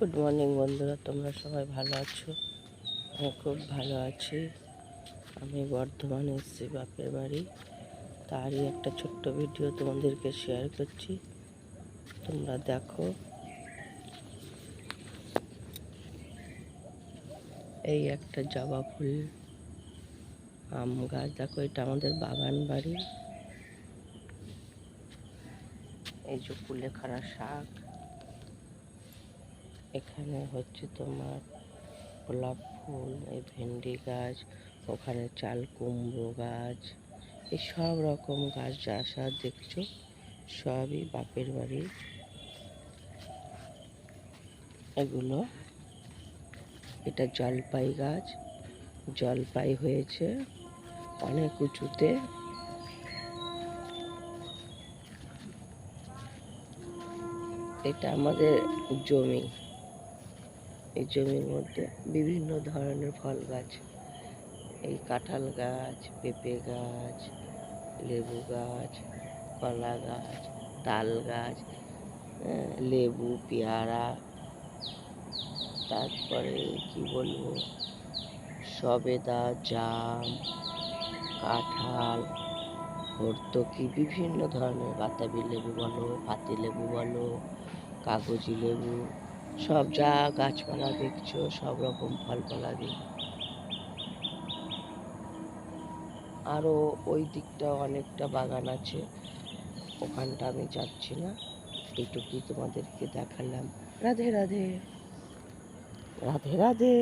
Good morning বন্ধুরা, তোমরা সবাই ভালো আছো? আমি খুব ভালো আছি। আমি বর্ধমানে এসেছি বাপের বাড়ি, তারই একটা ছোট্ট ভিডিও তোমাদেরকে শেয়ার করছি, তোমরা দেখো। এই একটা জবা ফুল আম গাছ, দেখো এটা আমাদের বাগান বাড়ি। এই যে কুলেখাড়া শাক, এখানে হচ্ছে তোমার গোলাপ ফুল, এই ভেন্ডি গাছ, ওখানে চাল কুমড়ো গাছ, এই সব রকম গাছ যা যা দেখছো সবই বাপের বাড়ি। এগুলো, এটা জলপাই গাছ, জলপাই হয়েছে অনেক উঁচুতে। এটা আমাদের জমি, এই জমির মধ্যে বিভিন্ন ধরনের ফল গাছ, এই কাঁঠাল গাছ, পেঁপে গাছ, লেবু গাছ, কলা গাছ, তাল গাছ, লেবু, পেয়ারা, তারপরে কি বলবো, সবেদা, জাম, কাঁঠাল, হর্তকি, বিভিন্ন ধরনের বাতাবি লেবু বলো, পাতি লেবু বলো, কাগজি লেবু, সব যা গাছপালা দেখছো সব রকম ফল ফলাদি। আরও ওই দিকটা অনেকটা বাগান আছে, ওখানটা আমি যাচ্ছি না, এইটুকুই তোমাদেরকে দেখালাম। রাধে রাধে, রাধে রাধে।